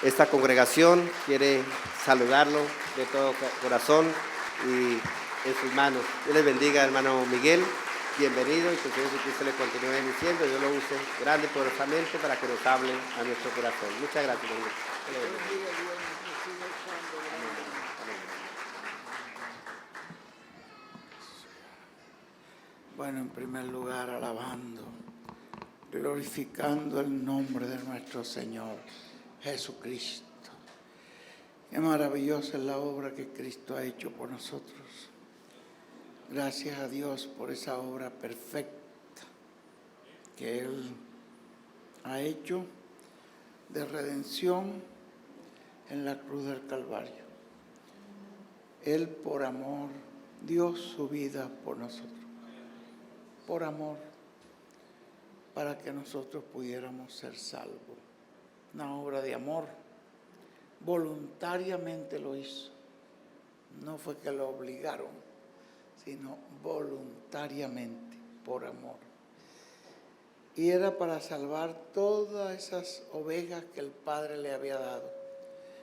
Esta congregación quiere saludarlo de todo corazón y en sus manos. Dios les bendiga, hermano Miguel. Bienvenido y que el Señor Jesucristo le continúe bendiciendo. Dios lo use grande y poderosamente para que nos hable a nuestro corazón. Muchas gracias, hermano. Bueno, en primer lugar, alabando, glorificando el nombre de nuestro Señor Jesucristo. Qué maravillosa es la obra que Cristo ha hecho por nosotros. Gracias a Dios por esa obra perfecta que Él ha hecho de redención en la cruz del Calvario. Él por amor dio su vida por nosotros. Por amor, para que nosotros pudiéramos ser salvos. Una obra de amor. Voluntariamente lo hizo. No fue que lo obligaron, sino voluntariamente, por amor. Y era para salvar todas esas ovejas que el Padre le había dado.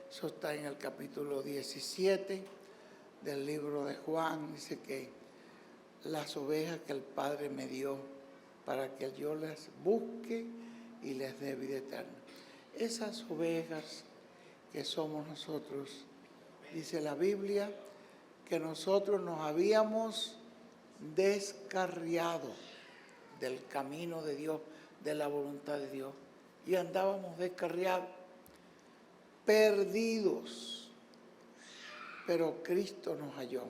Eso está en el capítulo 17 del libro de Juan. Dice que las ovejas que el Padre me dio para que yo las busque y les dé vida eterna. Esas ovejas que somos nosotros, dice la Biblia, que nosotros nos habíamos descarriado del camino de Dios, de la voluntad de Dios, y andábamos descarriados, perdidos, pero Cristo nos halló.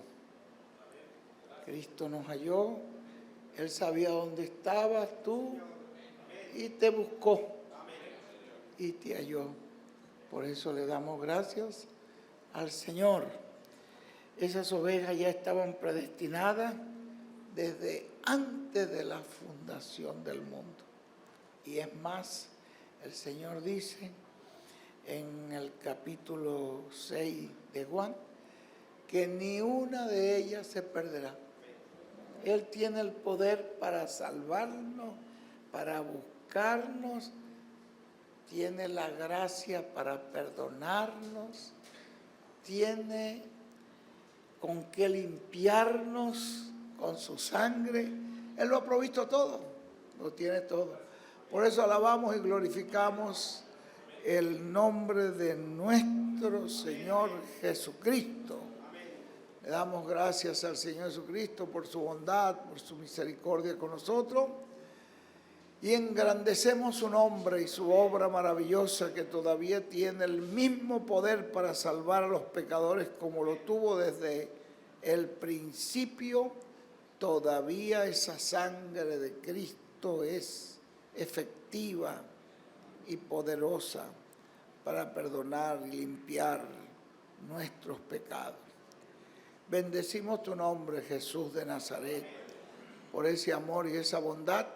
Cristo nos halló, Él sabía dónde estabas tú y te buscó y te halló. Por eso le damos gracias al Señor. Esas ovejas ya estaban predestinadas desde antes de la fundación del mundo. Y es más, el Señor dice en el capítulo 6 de Juan que ni una de ellas se perderá. Él tiene el poder para salvarnos, para buscarnos, tiene la gracia para perdonarnos, tiene con qué limpiarnos con su sangre. Él lo ha provisto todo, lo tiene todo. Por eso alabamos y glorificamos el nombre de nuestro Señor Jesucristo. Le damos gracias al Señor Jesucristo por su bondad, por su misericordia con nosotros. Y engrandecemos su nombre y su obra maravillosa que todavía tiene el mismo poder para salvar a los pecadores como lo tuvo desde el principio. Todavía esa sangre de Cristo es efectiva y poderosa para perdonar y limpiar nuestros pecados. Bendecimos tu nombre, Jesús de Nazaret, por ese amor y esa bondad.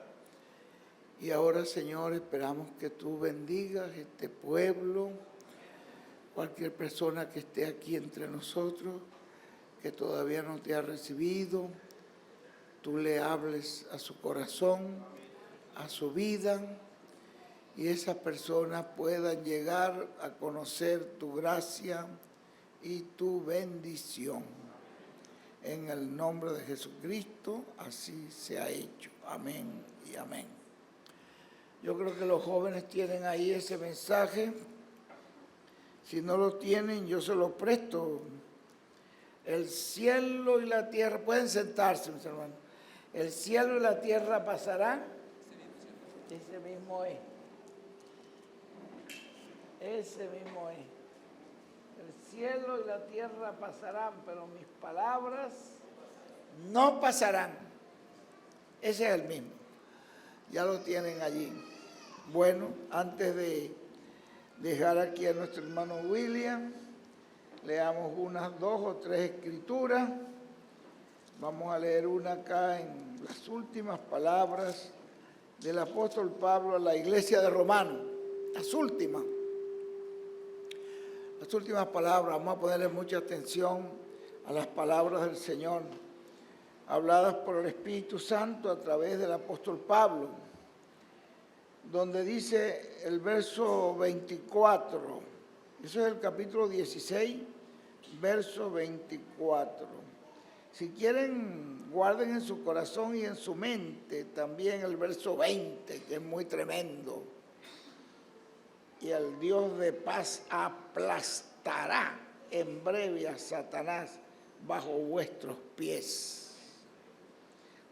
Y ahora, Señor, esperamos que tú bendigas este pueblo, cualquier persona que esté aquí entre nosotros, que todavía no te ha recibido, tú le hables a su corazón, a su vida, y esas personas puedan llegar a conocer tu gracia y tu bendición. En el nombre de Jesucristo, así se ha hecho. Amén y amén. Yo creo que los jóvenes tienen ahí ese mensaje. Si no lo tienen, yo se lo presto. El cielo y la tierra, pueden sentarse, mis hermanos. El cielo y la tierra pasarán. Ese mismo es. Ese mismo es. El cielo y la tierra pasarán, pero mis palabras no pasarán. Ese es el mismo. Ya lo tienen allí. Bueno, antes de dejar aquí a nuestro hermano William, leamos unas 2 o 3 escrituras. Vamos a leer una acá en las últimas palabras del apóstol Pablo a la iglesia de Romanos. Las últimas palabras. Vamos a ponerle mucha atención a las palabras del Señor, habladas por el Espíritu Santo a través del apóstol Pablo, donde dice el verso 24, Eso es el capítulo 16, verso 24. Si quieren, guarden en su corazón y en su mente también el verso 20, que es muy tremendo. Y el Dios de paz aplastará en breve a Satanás bajo vuestros pies.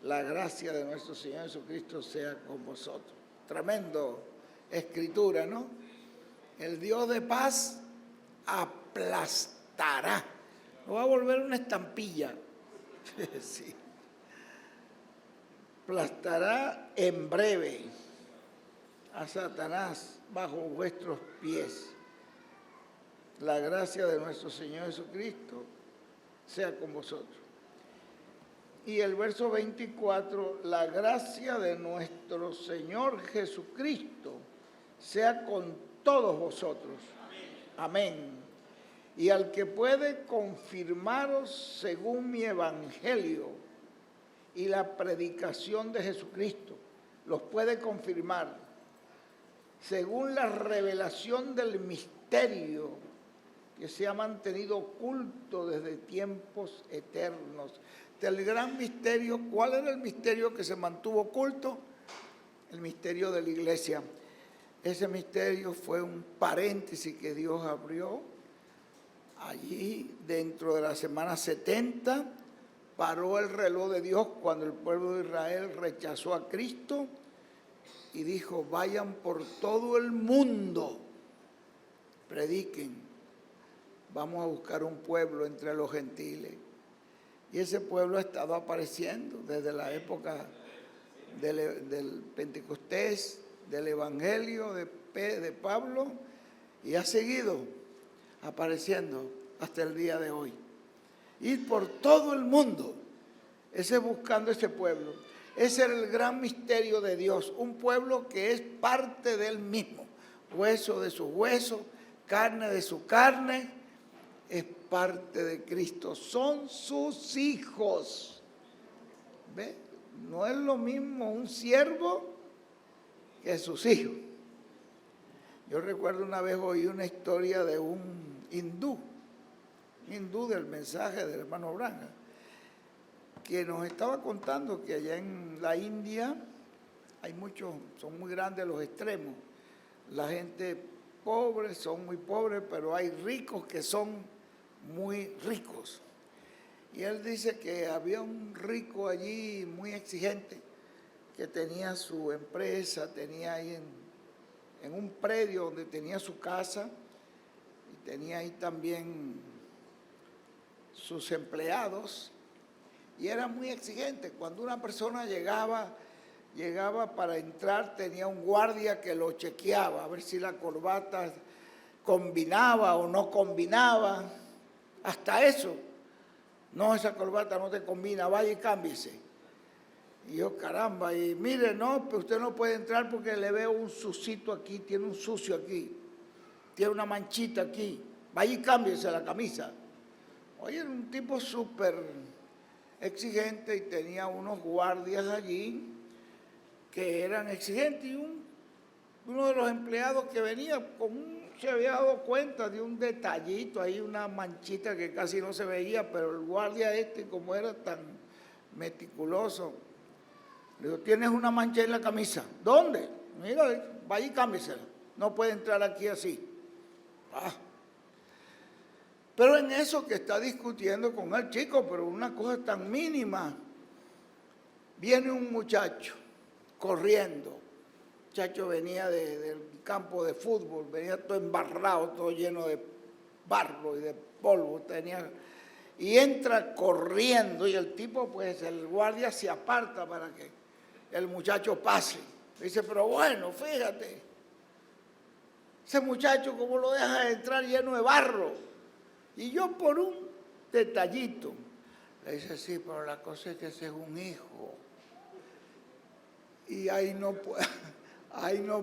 La gracia de nuestro Señor Jesucristo sea con vosotros. Tremendo escritura, ¿no? El Dios de paz aplastará. Lo va a volver una estampilla. Sí. Aplastará en breve a Satanás bajo vuestros pies. La gracia de nuestro Señor Jesucristo sea con vosotros. Y el verso 24, la gracia de nuestro Señor Jesucristo sea con todos vosotros. Amén. Y al que puede confirmaros según mi evangelio y la predicación de Jesucristo, los puede confirmar según la revelación del misterio que se ha mantenido oculto desde tiempos eternos. Del gran misterio, ¿cuál era el misterio que se mantuvo oculto? El misterio de la iglesia. Ese misterio fue un paréntesis que Dios abrió. Allí, dentro de la semana 70, paró el reloj de Dios cuando el pueblo de Israel rechazó a Cristo y dijo, vayan por todo el mundo, prediquen, vamos a buscar un pueblo entre los gentiles. Y ese pueblo ha estado apareciendo desde la época del Pentecostés, del Evangelio de Pablo, y ha seguido apareciendo hasta el día de hoy. Ir por todo el mundo, ese buscando ese pueblo. Ese era el gran misterio de Dios, un pueblo que es parte de Él mismo, hueso de sus huesos, carne de su carne, es parte de Cristo, son sus hijos. ¿Ve? No es lo mismo un siervo que sus hijos. Yo recuerdo una vez oí una historia de un hindú del mensaje del hermano Branham, que nos estaba contando que allá en la India hay muchos, son muy grandes los extremos. La gente pobre son muy pobres, pero hay ricos que son muy ricos. Y él dice que había un rico allí muy exigente que tenía su empresa, tenía ahí en un predio donde tenía su casa y tenía ahí también sus empleados y era muy exigente. Cuando una persona llegaba para entrar, tenía un guardia que lo chequeaba a ver si la corbata combinaba o no combinaba. Hasta eso. No, esa corbata no te combina, vaya y cámbiese. Y yo, caramba, y mire, no, pero usted no puede entrar porque le veo un sucito aquí, tiene un sucio aquí, tiene una manchita aquí, vaya y cámbiese la camisa. Oye, era un tipo súper exigente y tenía unos guardias allí que eran exigentes y uno de los empleados que venía se había dado cuenta de un detallito ahí, una manchita que casi no se veía, pero el guardia como era tan meticuloso, le digo, tienes una mancha en la camisa. ¿Dónde? Mira, vaya y cámbiesela. No puede entrar aquí así. Pero en eso que está discutiendo con el chico, pero una cosa tan mínima, viene un muchacho corriendo. El muchacho venía del campo de fútbol, venía todo embarrado, todo lleno de barro y de polvo, y entra corriendo y el tipo, pues el guardia se aparta para que el muchacho pase. Dice, pero bueno, fíjate, ese muchacho cómo lo deja entrar lleno de barro. Y yo por un detallito, le dice, sí, pero la cosa es que ese es un hijo. Y ahí no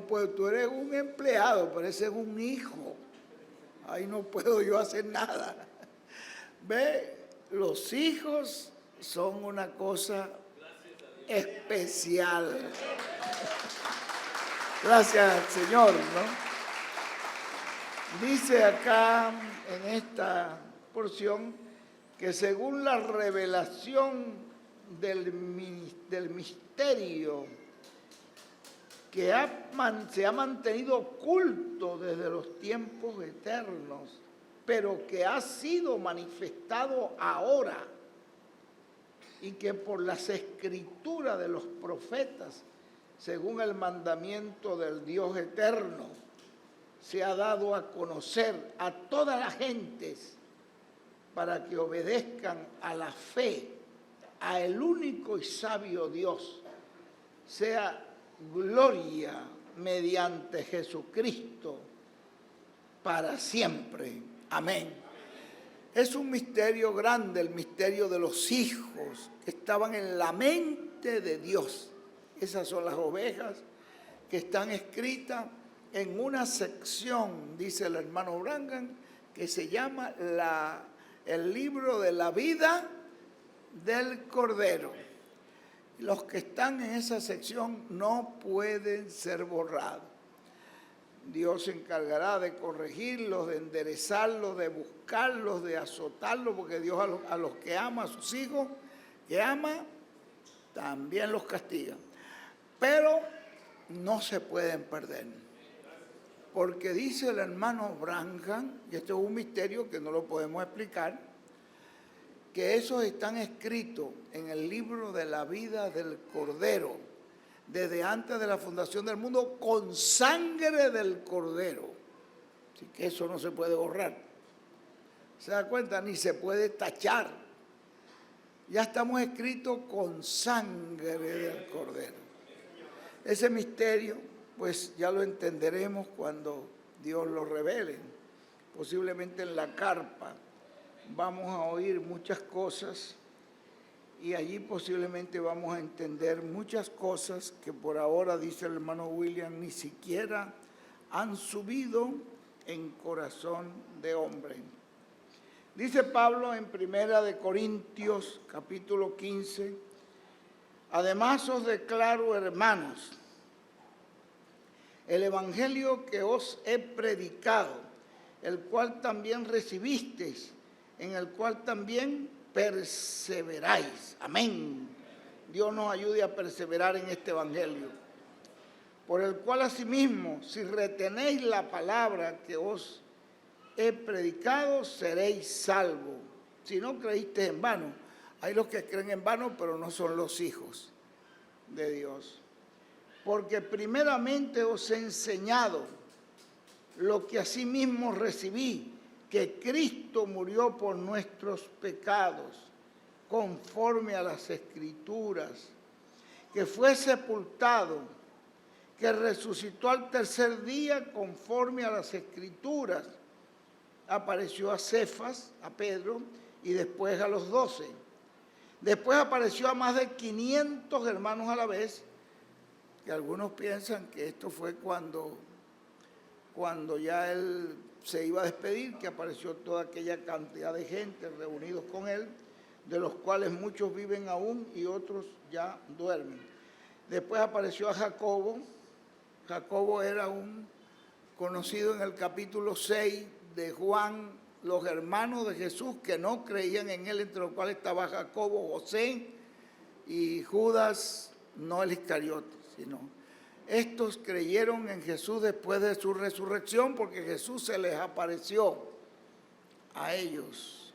puedo, tú eres un empleado, pero ese es un hijo. Ahí no puedo yo hacer nada. Ve, los hijos son una cosa especial. Gracias al Señor, ¿no? Dice acá en esta porción que según la revelación del misterio que se ha mantenido oculto desde los tiempos eternos, pero que ha sido manifestado ahora, y que por las escrituras de los profetas, según el mandamiento del Dios eterno, se ha dado a conocer a todas las gentes para que obedezcan a la fe, a el único y sabio Dios, sea gloria mediante Jesucristo para siempre. Amén. Es un misterio grande, el misterio de los hijos que estaban en la mente de Dios. Esas son las ovejas que están escritas en una sección, dice el hermano Branham, que se llama el libro de la vida del Cordero. Los que están en esa sección no pueden ser borrados. Dios se encargará de corregirlos, de enderezarlos, de buscarlos, de azotarlos, porque Dios a los que ama, a sus hijos, que ama, también los castiga. Pero no se pueden perder. Porque dice el hermano Branham, y esto es un misterio que no lo podemos explicar, que esos están escritos en el libro de la vida del Cordero, desde antes de la fundación del mundo, con sangre del Cordero. Así que eso no se puede borrar. ¿Se da cuenta? Ni se puede tachar. Ya estamos escritos con sangre del Cordero. Ese misterio, pues ya lo entenderemos cuando Dios lo revele. Posiblemente en la carpa vamos a oír muchas cosas y allí posiblemente vamos a entender muchas cosas que por ahora, dice el hermano William, ni siquiera han subido en corazón de hombre. Dice Pablo en 1 Corintios capítulo 15, además os declaro, hermanos, el evangelio que os he predicado, el cual también recibisteis, en el cual también perseveráis. Amén. Dios nos ayude a perseverar en este evangelio. Por el cual asimismo, si retenéis la palabra que os he predicado, seréis salvos. Si no creíste en vano. Hay los que creen en vano, pero no son los hijos de Dios. Porque primeramente os he enseñado lo que asimismo recibí, que Cristo murió por nuestros pecados, conforme a las Escrituras, que fue sepultado, que resucitó al tercer día, conforme a las Escrituras. Apareció a Cefas, a Pedro, y después a los 12. Después apareció a más de 500 hermanos a la vez, que algunos piensan que esto fue cuando ya él se iba a despedir, que apareció toda aquella cantidad de gente reunidos con él, de los cuales muchos viven aún y otros ya duermen. Después apareció a Jacobo. Jacobo era un conocido en el capítulo 6 de Juan, los hermanos de Jesús que no creían en él, entre los cuales estaba Jacobo, José y Judas, no el Iscariote, sino estos creyeron en Jesús después de su resurrección, porque Jesús se les apareció a ellos.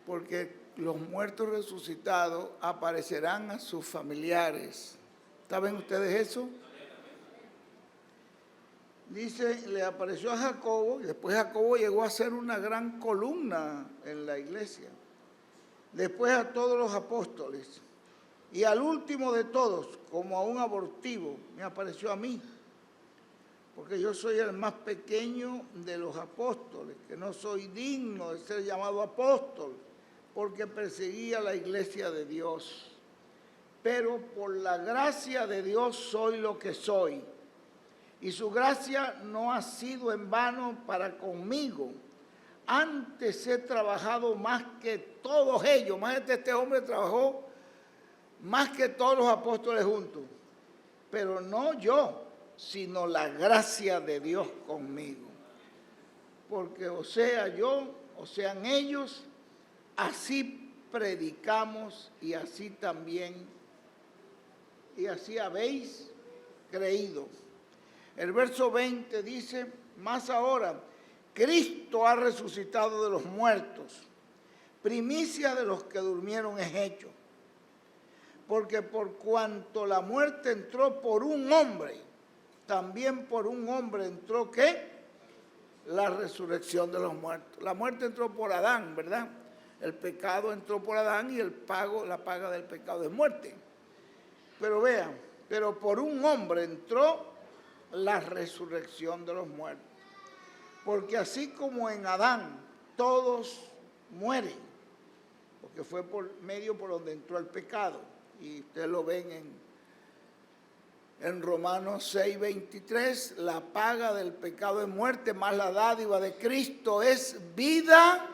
Porque los muertos resucitados aparecerán a sus familiares. ¿Saben ustedes eso? Dice, le apareció a Jacobo, y después Jacobo llegó a ser una gran columna en la iglesia. Después a todos los apóstoles. Y al último de todos, como a un abortivo, me apareció a mí, porque yo soy el más pequeño de los apóstoles, que no soy digno de ser llamado apóstol, porque perseguía la iglesia de Dios. Pero por la gracia de Dios soy lo que soy, y su gracia no ha sido en vano para conmigo. Antes he trabajado más que todos ellos, más este hombre trabajó más que todos los apóstoles juntos, pero no yo, sino la gracia de Dios conmigo. porque o sea yo, o sean ellos, así predicamos y así también, y así habéis creído. El verso 20 dice, más ahora, Cristo ha resucitado de los muertos, primicia de los que durmieron es hecho. Porque por cuanto la muerte entró por un hombre, también por un hombre entró, ¿qué? La resurrección de los muertos. La muerte entró por Adán, ¿verdad? El pecado entró por Adán y la paga del pecado es muerte. Pero vean, pero por un hombre entró la resurrección de los muertos. Porque así como en Adán todos mueren, porque fue por medio por donde entró el pecado, y ustedes lo ven en Romanos 6:23, la paga del pecado es muerte, más la dádiva de Cristo es vida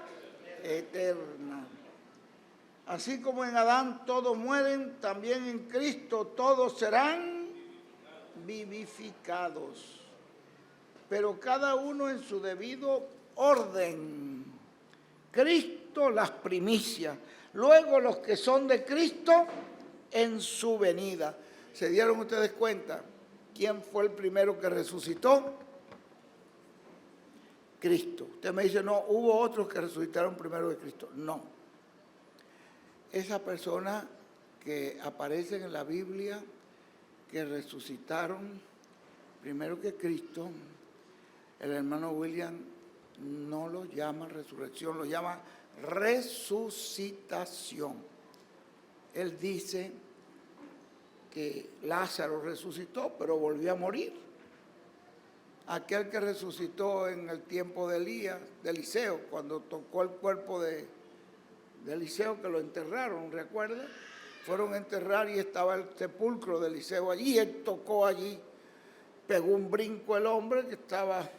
eterna. Así como en Adán todos mueren, también en Cristo todos serán vivificados. Pero cada uno en su debido orden. Cristo las primicias, luego los que son de Cristo en su venida. ¿Se dieron ustedes cuenta quién fue el primero que resucitó? Cristo. Usted me dice, no, hubo otros que resucitaron primero que Cristo. No. Esa persona que aparecen en la Biblia, que resucitaron primero que Cristo, el hermano William no lo llama resurrección, lo llama resucitación. Él dice que Lázaro resucitó, pero volvió a morir. Aquel que resucitó en el tiempo de Elías, de Eliseo, cuando tocó el cuerpo de Eliseo, que lo enterraron, ¿recuerda? Fueron a enterrar y estaba el sepulcro de Eliseo allí, él tocó allí, pegó un brinco el hombre que estaba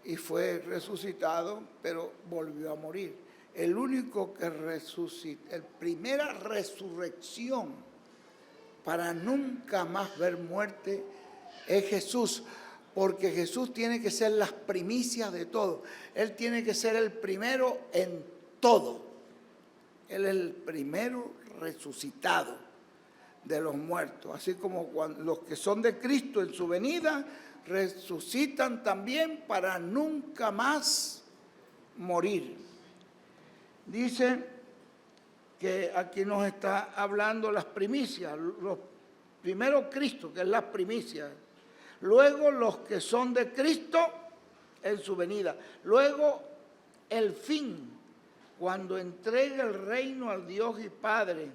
y fue resucitado, pero volvió a morir. El único que resucitó, la primera resurrección para nunca más ver muerte es Jesús, porque Jesús tiene que ser las primicias de todo. Él tiene que ser el primero en todo. Él es el primero resucitado de los muertos. Así como cuando los que son de Cristo en su venida resucitan también para nunca más morir. Dice que aquí nos está hablando las primicias. Primero Cristo, que es las primicias. Luego los que son de Cristo en su venida. Luego el fin, cuando entregue el reino al Dios y Padre,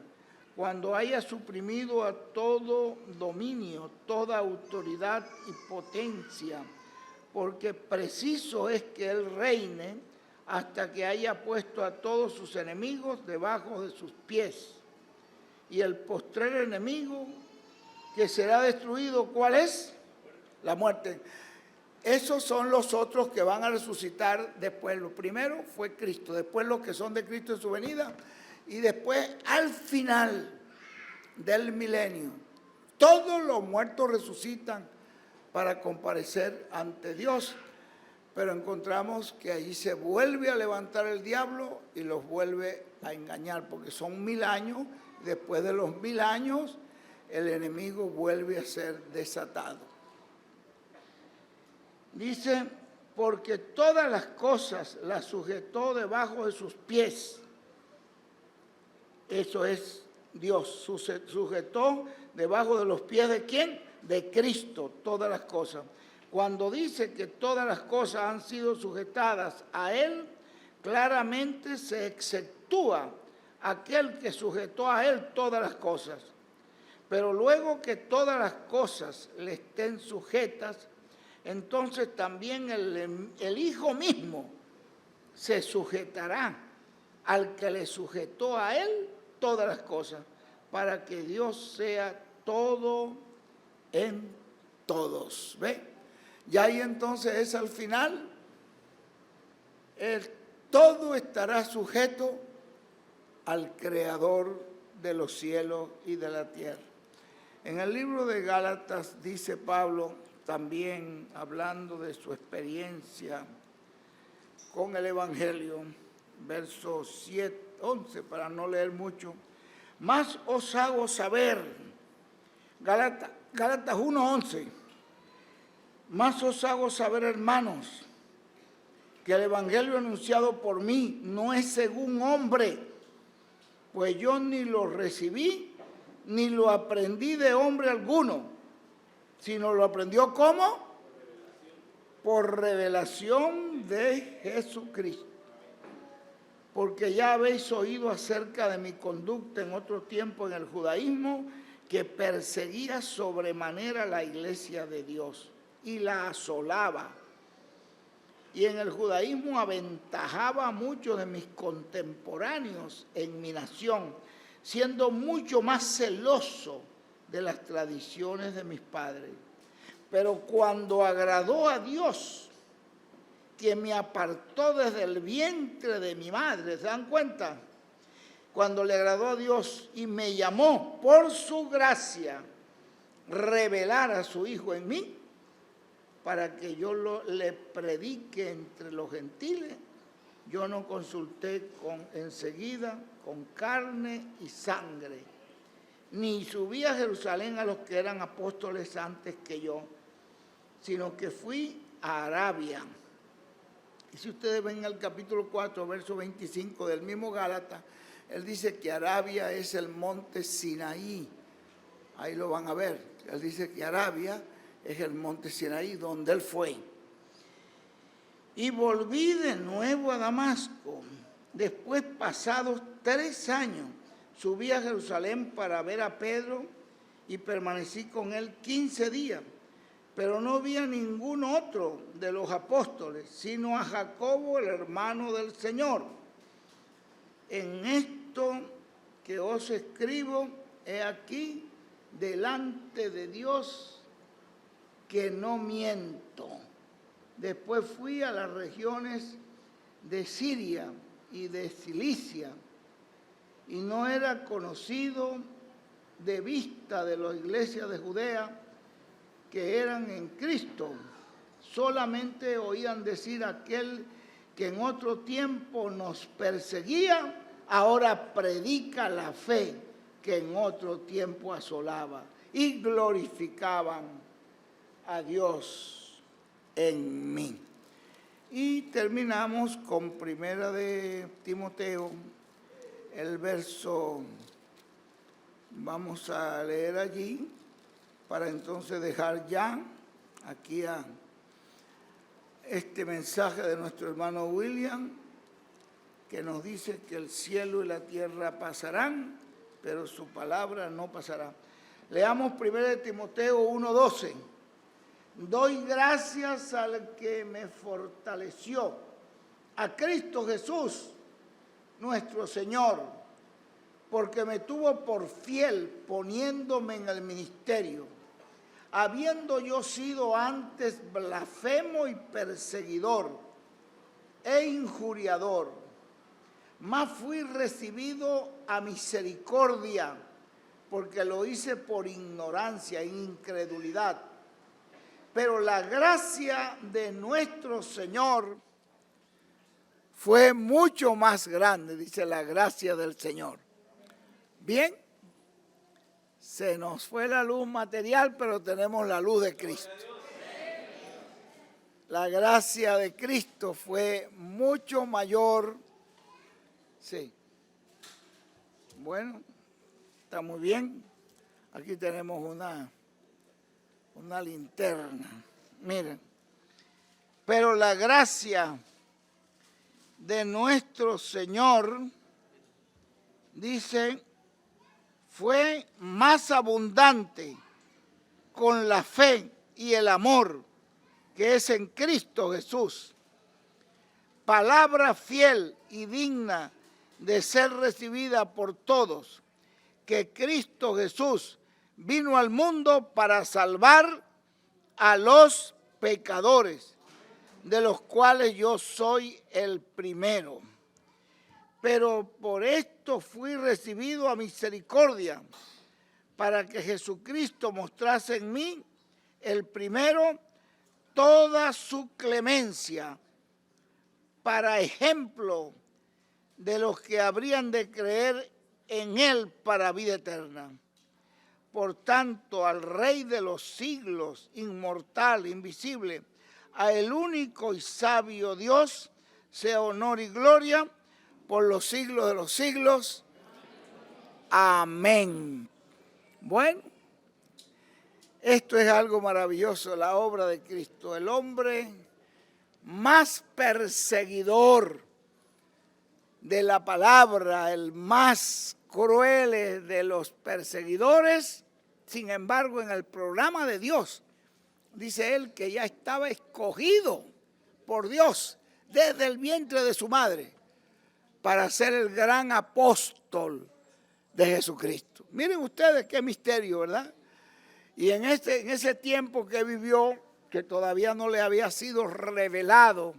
cuando haya suprimido a todo dominio, toda autoridad y potencia, porque preciso es que Él reine hasta que haya puesto a todos sus enemigos debajo de sus pies. Y el postrer enemigo que será destruido, ¿cuál es? La muerte. Esos son los otros que van a resucitar después. Lo primero fue Cristo, después los que son de Cristo en su venida, y después al final del milenio, todos los muertos resucitan para comparecer ante Dios. Pero encontramos que allí se vuelve a levantar el diablo y los vuelve a engañar, porque son 1000 años, después de los 1000 años, el enemigo vuelve a ser desatado. Dice, porque todas las cosas las sujetó debajo de sus pies. Eso es Dios, sujetó debajo de los pies ¿de quién? De Cristo, todas las cosas. Cuando dice que todas las cosas han sido sujetadas a Él, claramente se exceptúa aquel que sujetó a Él todas las cosas. Pero luego que todas las cosas le estén sujetas, entonces también el Hijo mismo se sujetará al que le sujetó a Él todas las cosas, para que Dios sea todo en todos. ¿Ve? Y ahí entonces es al final, todo estará sujeto al Creador de los cielos y de la tierra. En el libro de Gálatas dice Pablo también hablando de su experiencia con el Evangelio, verso 11, para no leer mucho. Más os hago saber, Gálatas 1:11, más os hago saber, hermanos, que el Evangelio anunciado por mí no es según hombre, pues yo ni lo recibí, ni lo aprendí de hombre alguno, sino lo aprendió ¿cómo? Por revelación de Jesucristo. Porque ya habéis oído acerca de mi conducta en otro tiempo en el judaísmo, que perseguía sobremanera la iglesia de Dios y la asolaba. Y en el judaísmo aventajaba a muchos de mis contemporáneos en mi nación, siendo mucho más celoso de las tradiciones de mis padres. Pero cuando agradó a Dios, que me apartó desde el vientre de mi madre, ¿se dan cuenta? Cuando le agradó a Dios y me llamó por su gracia, revelar a su Hijo en mí, para que yo le predique entre los gentiles, yo no consulté enseguida con carne y sangre, ni subí a Jerusalén a los que eran apóstoles antes que yo, sino que fui a Arabia. Y si ustedes ven el capítulo 4, verso 25 del mismo Gálatas, él dice que Arabia es el monte Sinaí. Ahí lo van a ver. Él dice que Arabia es el monte Sinaí, donde él fue. Y volví de nuevo a Damasco. Después, pasados 3 años, subí a Jerusalén para ver a Pedro y permanecí con él 15 días. Pero no vi a ningún otro de los apóstoles, sino a Jacobo, el hermano del Señor. En esto que os escribo, he aquí, delante de Dios, que no miento. Después fui a las regiones de Siria y de Cilicia, y no era conocido de vista de las iglesias de Judea que eran en Cristo. Solamente oían decir aquel que en otro tiempo nos perseguía, ahora predica la fe que en otro tiempo asolaba, y glorificaban a Dios en mí. Y terminamos con Primera de Timoteo, el verso, vamos a leer allí, para entonces dejar ya aquí a este mensaje de nuestro hermano William, que nos dice que el cielo y la tierra pasarán, pero su palabra no pasará. Leamos 1 Timoteo 1:12. Doy gracias al que me fortaleció, a Cristo Jesús, nuestro Señor, porque me tuvo por fiel poniéndome en el ministerio, habiendo yo sido antes blasfemo y perseguidor e injuriador, mas fui recibido a misericordia, porque lo hice por ignorancia e incredulidad. Pero la gracia de nuestro Señor fue mucho más grande, dice la gracia del Señor. Bien, se nos fue la luz material, pero tenemos la luz de Cristo. La gracia de Cristo fue mucho mayor. Sí. Bueno, está muy bien. Aquí tenemos una linterna. Miren. Pero la gracia de nuestro Señor, dice, fue más abundante con la fe y el amor que es en Cristo Jesús. Palabra fiel y digna de ser recibida por todos, que Cristo Jesús vino al mundo para salvar a los pecadores, de los cuales yo soy el primero. Pero por esto fui recibido a misericordia, para que Jesucristo mostrase en mí El primero, toda su clemencia, para ejemplo de los que habrían de creer en él para vida eterna. Por tanto, al Rey de los siglos, inmortal, invisible, a el único y sabio Dios, sea honor y gloria por los siglos de los siglos. Amén. Bueno, esto es algo maravilloso, la obra de Cristo. El hombre más perseguidor de la palabra, el más cruel de los perseguidores, sin embargo, en el programa de Dios, dice él que ya estaba escogido por Dios desde el vientre de su madre para ser el gran apóstol de Jesucristo. Miren ustedes qué misterio, ¿verdad? Y en ese tiempo que vivió, que todavía no le había sido revelado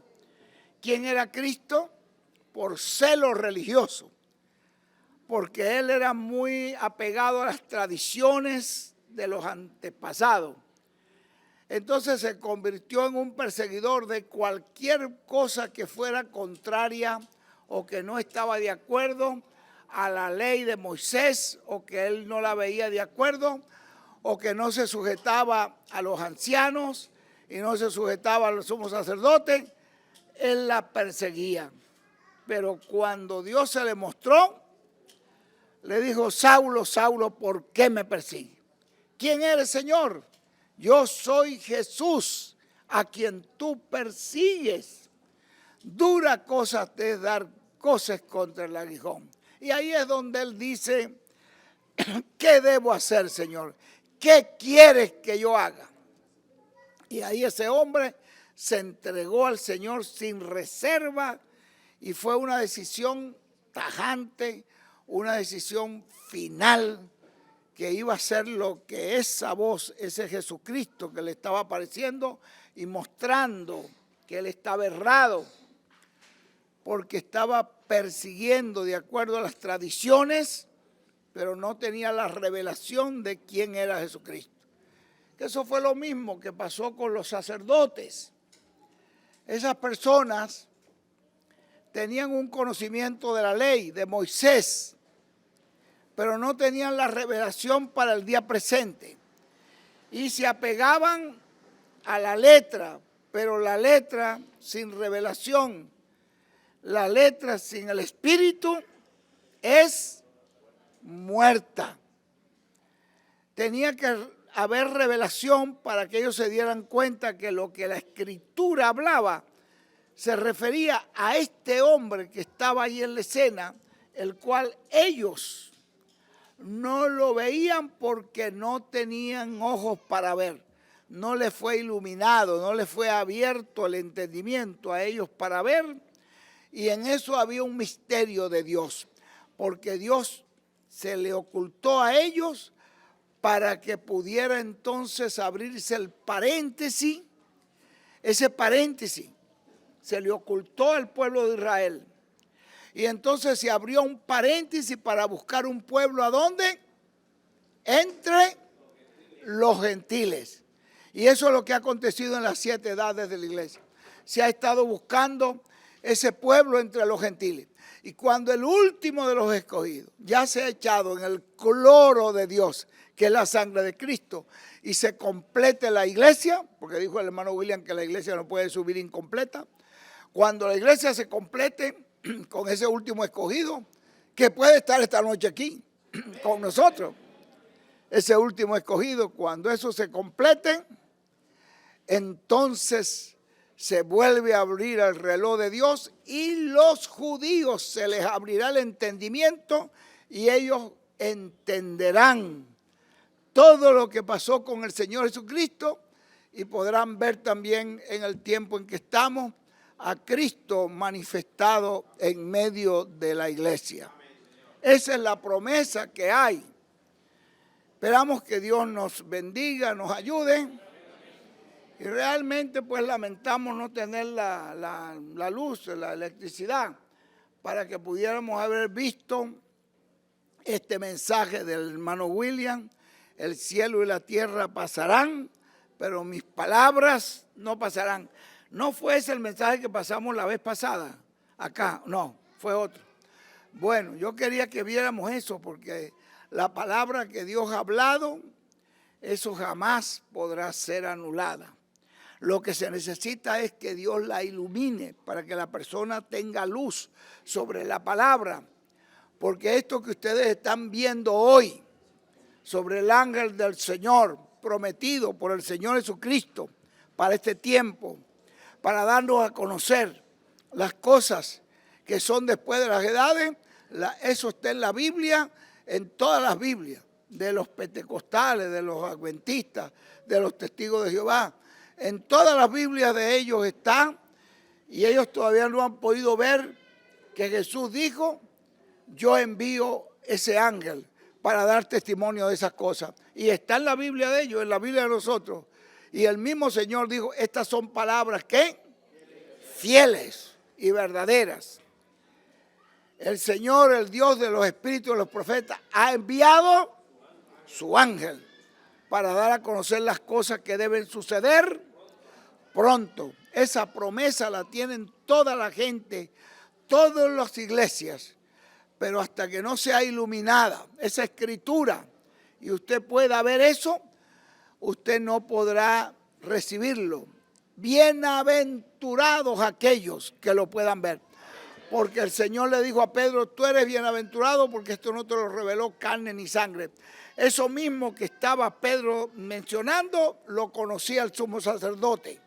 quién era Cristo, por celo religioso, porque él era muy apegado a las tradiciones de los antepasados. Entonces se convirtió en un perseguidor de cualquier cosa que fuera contraria o que no estaba de acuerdo a la ley de Moisés, o que él no la veía de acuerdo, o que no se sujetaba a los ancianos y no se sujetaba a los sumos sacerdotes. Él la perseguía. Pero cuando Dios se le mostró, le dijo: Saulo, Saulo, ¿por qué me persigues? ¿Quién eres, Señor? Yo soy Jesús, a quien tú persigues. Dura cosa te es dar cosas contra el aguijón. Y ahí es donde él dice: ¿qué debo hacer, Señor? ¿Qué quieres que yo haga? Y ahí ese hombre se entregó al Señor sin reserva, y fue una decisión tajante, una decisión final, que iba a ser lo que esa voz, ese Jesucristo que le estaba apareciendo y mostrando que él estaba errado, porque estaba persiguiendo de acuerdo a las tradiciones, pero no tenía la revelación de quién era Jesucristo. Eso fue lo mismo que pasó con los sacerdotes. Esas personas tenían un conocimiento de la ley, de Moisés, pero no tenían la revelación para el día presente. Y se apegaban a la letra, pero la letra sin revelación, la letra sin el Espíritu es muerta. Tenía que haber revelación para que ellos se dieran cuenta que lo que la Escritura hablaba se refería a este hombre que estaba ahí en la escena, el cual ellos no lo veían porque no tenían ojos para ver. No les fue iluminado, no les fue abierto el entendimiento a ellos para ver. Y en eso había un misterio de Dios, porque Dios se le ocultó a ellos para que pudiera entonces abrirse el paréntesis. Ese paréntesis se le ocultó al pueblo de Israel. Y entonces se abrió un paréntesis para buscar un pueblo, ¿a dónde? Entre los gentiles. Y eso es lo que ha acontecido en las 7 edades de la iglesia. Se ha estado buscando ese pueblo entre los gentiles. Y cuando el último de los escogidos ya se ha echado en el cloro de Dios, que es la sangre de Cristo, y se complete la iglesia, porque dijo el hermano William que la iglesia no puede subir incompleta, cuando la iglesia se complete con ese último escogido, que puede estar esta noche aquí con nosotros, ese último escogido, cuando eso se complete, entonces se vuelve a abrir el reloj de Dios y los judíos se les abrirá el entendimiento y ellos entenderán todo lo que pasó con el Señor Jesucristo y podrán ver también en el tiempo en que estamos a Cristo manifestado en medio de la iglesia. Esa es la promesa que hay. Esperamos que Dios nos bendiga, nos ayude. Y realmente pues lamentamos no tener la luz, la electricidad, para que pudiéramos haber visto este mensaje del hermano William: el cielo y la tierra pasarán, pero mis palabras no pasarán. No fue ese el mensaje que pasamos la vez pasada, acá, no, fue otro. Bueno, yo quería que viéramos eso, porque la palabra que Dios ha hablado, eso jamás podrá ser anulada. Lo que se necesita es que Dios la ilumine para que la persona tenga luz sobre la palabra. Porque esto que ustedes están viendo hoy sobre el ángel del Señor, prometido por el Señor Jesucristo para este tiempo, para darnos a conocer las cosas que son después de las edades, eso está en la Biblia, en todas las Biblias, de los pentecostales, de los adventistas, de los testigos de Jehová. En todas las Biblias de ellos está, y ellos todavía no han podido ver que Jesús dijo: yo envío ese ángel para dar testimonio de esas cosas. Y está en la Biblia de ellos, en la Biblia de nosotros. Y el mismo Señor dijo: estas son palabras ¿qué? Fieles y verdaderas. El Señor, el Dios de los espíritus de los profetas, ha enviado su ángel para dar a conocer las cosas que deben suceder pronto. Esa promesa la tienen toda la gente, todas las iglesias, pero hasta que no sea iluminada esa escritura y usted pueda ver eso, usted no podrá recibirlo. Bienaventurados aquellos que lo puedan ver. Porque el Señor le dijo a Pedro: tú eres bienaventurado porque esto no te lo reveló carne ni sangre. Eso mismo que estaba Pedro mencionando, lo conocía el sumo sacerdote.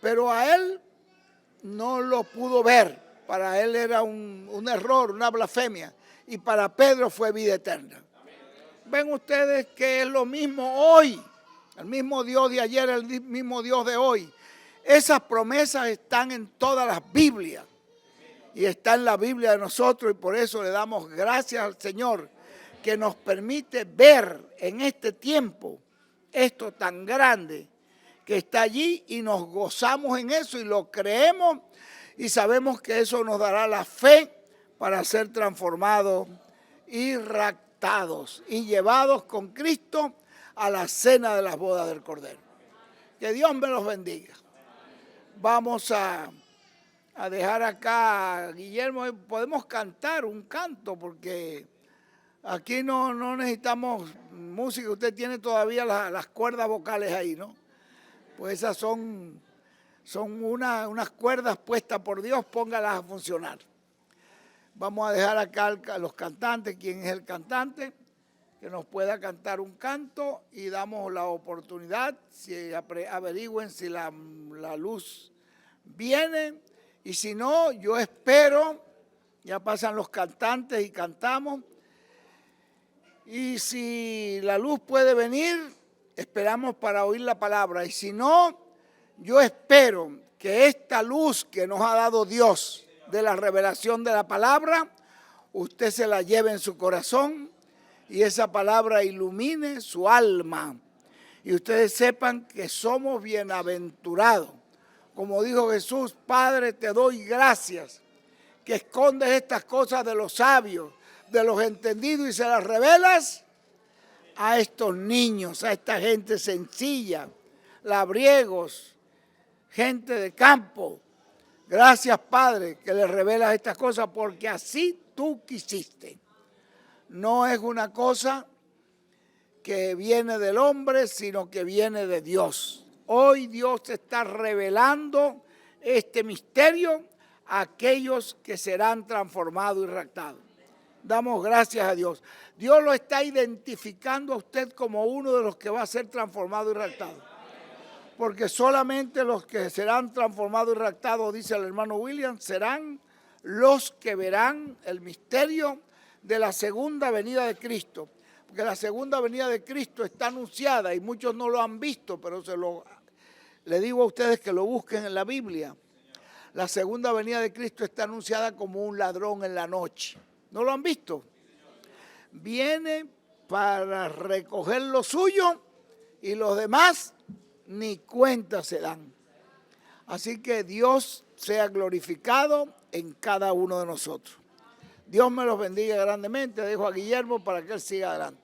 Pero a él no lo pudo ver. Para él era un error, una blasfemia. Y para Pedro fue vida eterna. Ven ustedes que es lo mismo hoy. El mismo Dios de ayer, el mismo Dios de hoy. Esas promesas están en todas las Biblias. Y está en la Biblia de nosotros, y por eso le damos gracias al Señor que nos permite ver en este tiempo esto tan grande que está allí, y nos gozamos en eso y lo creemos y sabemos que eso nos dará la fe para ser transformados y raptados y llevados con Cristo a la cena de las bodas del Cordero. Que Dios me los bendiga. Vamos a dejar acá a Guillermo. Podemos cantar un canto porque aquí no necesitamos música. Usted tiene todavía las cuerdas vocales ahí, ¿no? Pues esas son unas cuerdas puestas por Dios, póngalas a funcionar. Vamos a dejar acá a los cantantes, quién es el cantante, que nos pueda cantar un canto, y damos la oportunidad, si averigüen si la luz viene. Y si no, yo espero, ya pasan los cantantes y cantamos. Y si la luz puede venir, esperamos para oír la palabra. Y si no, yo espero que esta luz que nos ha dado Dios de la revelación de la palabra, usted se la lleve en su corazón y esa palabra ilumine su alma. Y ustedes sepan que somos bienaventurados. Como dijo Jesús: Padre, te doy gracias que escondes estas cosas de los sabios, de los entendidos, y se las revelas a estos niños, a esta gente sencilla, labriegos, gente de campo. Gracias, Padre, que les revelas estas cosas, porque así tú quisiste. No es una cosa que viene del hombre, sino que viene de Dios. Hoy Dios está revelando este misterio a aquellos que serán transformados y raptados. Damos gracias a Dios. Dios lo está identificando a usted como uno de los que va a ser transformado y raptado. Porque solamente los que serán transformados y raptados, dice el hermano William, serán los que verán el misterio de la segunda venida de Cristo. Porque la segunda venida de Cristo está anunciada y muchos no lo han visto, pero le digo a ustedes que lo busquen en la Biblia. La segunda venida de Cristo está anunciada como un ladrón en la noche. ¿No lo han visto? Viene para recoger lo suyo y los demás ni cuenta se dan. Así que Dios sea glorificado en cada uno de nosotros. Dios me los bendiga grandemente. Dejo a Guillermo para que él siga adelante.